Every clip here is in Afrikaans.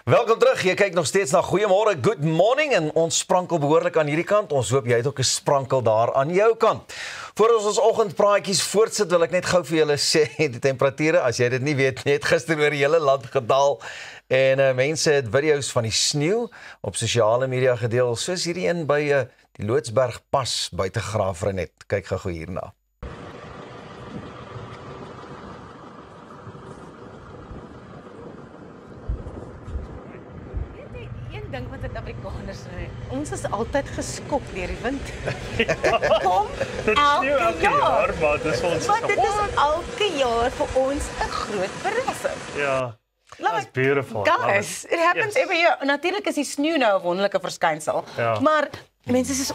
Welkom terug, jy kyk nog steeds na Goeiemôre, Good Morning en ons sprankel behoorlik aan hierdie kant. Ons hoop jy het ook 'n sprankel daar aan jou kant. Voor ons oggendpraatjies voortsit, wil ek net gou vir julle sê die temperature, as jy dit nie weet nie, het gister oor die hele land gedaal en mense het video's van die sneeu op sosiale media gedeel, soos hierdie een by die Loodsberg pas buite Graafrenet. Kyk gou hierna. Dink wat dit Afrikaners sê. Ons is altyd geskok deur die wind. Kom elke jaar, maar dit is vir ons. Want dit is elke jaar vir ons 'n groot verrassing. Ja. That's beautiful. Guys, it happens every year. Natuurlik is die sneeu nou 'n wonderlike verskynsel. Ja. Maar mense sê,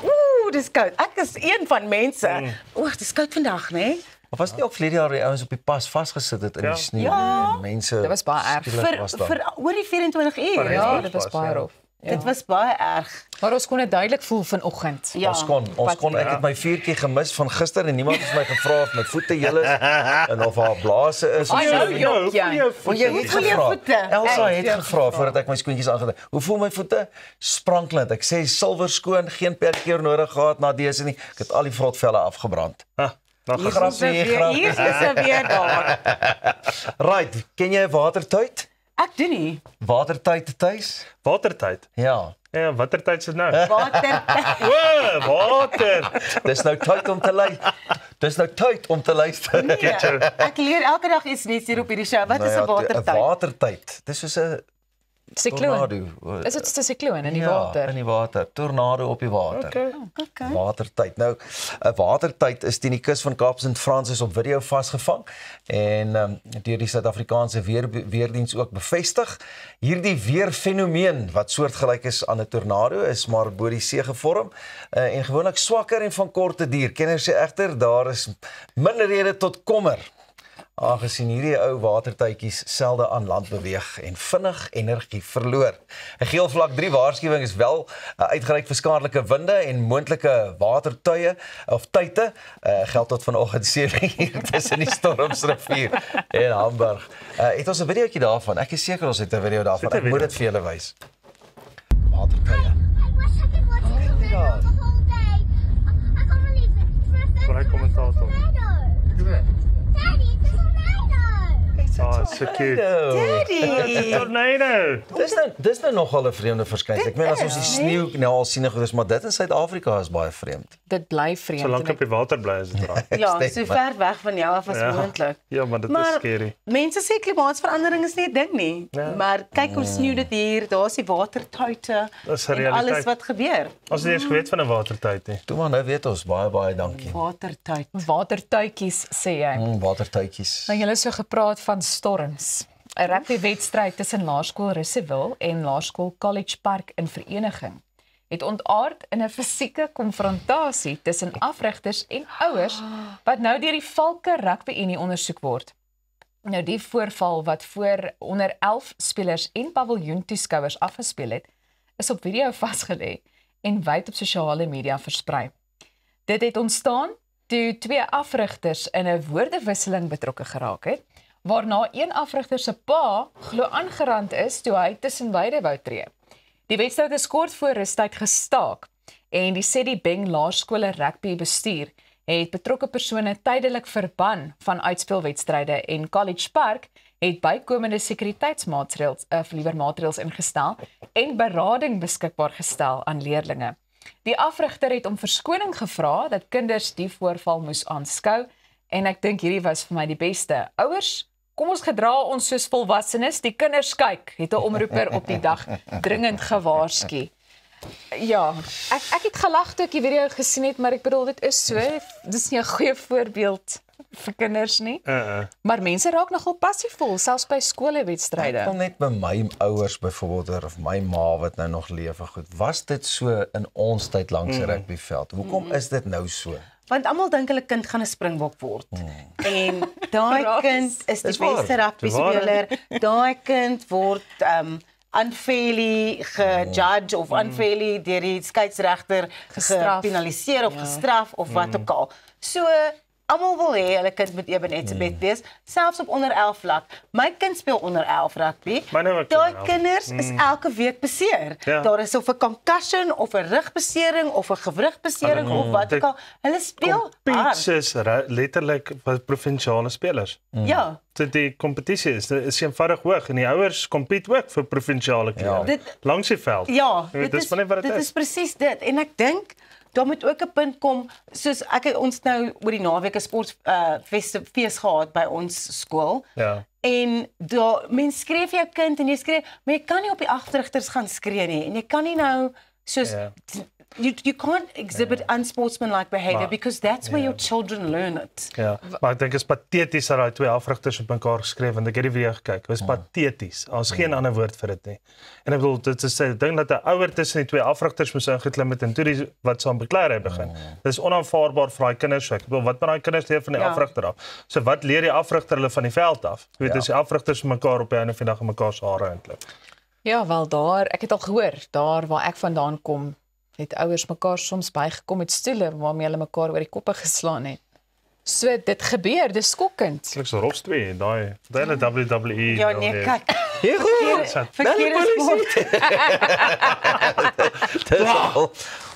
dis koud. Ek is een van mense. Dis koud vandag, né? Maar was nie ook verlede jaar die ouens op die pas vasgesit het in die sneeu en mense Dit was baie erg. Vir oor die 24 uur. Ja, dit was baie rof. Dit was baie erg. Maar ons kon dit duidelik voel vanoggend. Ja. Ons kon ek het my vuurtjie gemis van gister en niemand het my gevra of my voete heel is en of haar blaase is. Jy het gevra. voete. Elsa het gevra voordat ek my skoentjies aangetrek. Hoe voel my voete? Sprankelend. Ek sê silwer skoon, geen pedikeer nodig gehad na dese nie. Ek het al die vrotvelle afgebrand. Hier is weer daar. Right, ken jy 'n watertyd? Ek doen nie. Watertyd tuis? Watertyd. Ja. Ja, watertyd is dit nou? Water. Water. Dis nou tyd om te luister. Dis nou tyd om te luister. Nee, ek leer elke dag iets nuuts hier op hierdie show. Wat is 'n watertyd? 'n Watertyd. Dis soos 'n sikloon. Is dit 'n sikloon in die water? Ja, in die water. Tornado op die water. Okay. Watertyd. Nou, 'n watertyd is teen die kus van Kaap St. Francis op video vasgevang en deur die Suid-Afrikaanse weerdiens ook bevestig. Hierdie weerfenomeen wat soortgelyk is aan 'n tornado is maar bo die see gevorm en gewoonlik swakker en van korte duur. Kenners sê egter daar is minder rede tot kommer, aangesien hierdie ou watertuitjies selde aan land beweeg en vinnig energie verloor. 'n Geel vlak 3 waarskuwing is wel uitgereik vir skadelike winde en moontlike watertuie of tuite. Geld tot vanoggend 7:00 tussen die Stormsrivier en Hamburg. Het ons 'n videoetjie daarvan? Ek is seker ons het 'n video daarvan. Ek moet dit vir julle wys. Watertuie. Baie kommentator. Oh, so cute. Daddy. Tornado. Dis nou nogal 'n vreemde verskynsel. Ek meen as ons die sneeu nou al sien, maar dit in Suid-Afrika is baie vreemd. Dit bly vreemd. Solank op die water bly is dit reg. Ja, so ver weg van jou af as moontlik. Ja, maar dit is scary. Mense sê klimaatsverandering is nie 'n ding nie. Maar kyk hoe sneeu dit hier. Daar's die watertuite en alles wat gebeur. Ons het eers geweet van 'n watertyd nie. Toe maar nou weet ons, baie dankie. Watertuit. Watertuitjies sê jy. Watertuitjies. Nou julle so gepraat van storms. 'n Rugbywedstryd tussen Laerskool Roosevelt en Laerskool College Park in vereniging het ontaard in 'n fisieke konfrontasie tussen afrigters en ouers wat nou deur die Valke Rugby Unie ondersoek word. Nou die voorval wat voor onder 11 spelers en paviljoen toeskouers afgespeel het, is op video vasgelê en wyd op sosiale media versprei. Dit het ontstaan toe twee afrigters in 'n woordewisseling betrokke geraak het, waarna een afrigter se pa glo aangerand is toe hy tussen beide wou tree. Die wedstryd is kort voor rustyd gestaak en die Seddy Beng Laerskole rugby bestuur het betrokke persone tydelik verban van uitspelwedstryde en College Park het bykomende sekuriteitsmaatreëls ingestel en berading beskikbaar gestel aan leerdlinge. Die afrigter het om verskoning gevra dat kinders die voorval moes aanskou en ek dink hierdie was vir my die beste. Ouers, kom ons gedra ons soos volwassenes, die kinders kyk, het 'n omroeper op die dag dringend gewaarsku. Ja, ek het gelag toe ek die video gesien het, maar ek bedoel dit is so, dis nie 'n goeie voorbeeld vir kinders nie. Maar mense raak nogal passievol, selfs by skoolwedstryde. Ek wil net by my ouers byvoorbeeld of my ma wat nou nog lewe goed. Was dit so in ons tyd langs 'n rugbyveld? Hoekom is dit nou so? Want almal dink hulle kind gaan 'n springbok word. En daai kind is die beste rugbyspeler. Daai kind word unfairly gejudge of unfairly deur die skeieregter gepenaliseer of gestraf of wat ook al. So almal wil hê hulle kind moet ewenet bed wees, selfs op onder 11 vlak. My kind speel onder 11 rugby. Myne ook Daai onder 11. kinders is elke week beseer. Ja. Daar is of 'n concussion of 'n rugbesering of 'n gewrigbesering of wat ook al. Hulle speel hard. Kompies is letterlik wat provinsiale spelers. Ja. Dit die kompetisie is eenvoudig hoog en die ouers compete ook vir provinsiale klere. Dit- Langs die veld. Ja, Dis maar net wat dit dit is. is presies dit. En ek dink daar moet ook 'n punt kom soos ons nou oor die naweek 'n sportfees gehad by ons skool. Ja. En daar mens skryf jou kind en jy skryf, maar jy kan nie op die agterigters gaan skree nie en jy kan nie nou soos Ja. you can't exhibit unsportsmanlike behavior Maar- because that's where your children learn it. Ja, maar ek dink is pateties dat daai twee afrigters op mekaar geskryf want ek het die video gekyk. Dit was pateties. Daar's geen ander woord vir dit nie. En ek bedoel dit is 'n ding dat 'n ouer tussen die twee afrigters moes ingeklim het en toe die wat saam beklaar het begin. Dis onaanvaarbaar vir daai kinders. Ek bedoel wat moet daai kinders leer van die Ja. afrigter af? So wat leer die afrigter hulle van die veld af? Jy weet, as die afrigters mekaar op die einde van die dag in mekaar se hare inklip. Ja, wel daar, ek het al gehoor, daar waar ek vandaan kom, het ouers mekaar soms bygekom met stoele waarmee hulle mekaar oor die koppe geslaan het. So dit gebeur, dis skokkend. Ek so Ross 2, daai WWE. Ja nee, kyk. Jy goed. Verkeerde sport. Dis al.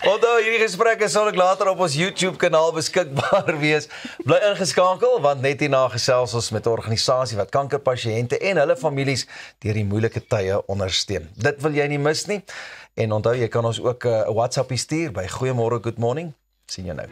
Onthou hierdie gesprekke sal ek later op ons YouTube kanaal beskikbaar wees. Bly ingeskakel want net hierna gesels ons met 'n organisasie wat kankerpasiënte en hulle families deur die moeilike tye ondersteun. Dit wil jy nie mis nie. En onthou jy kan ons ook 'n WhatsApp stuur by Goeiemôre Good Morning. Sien jou nou.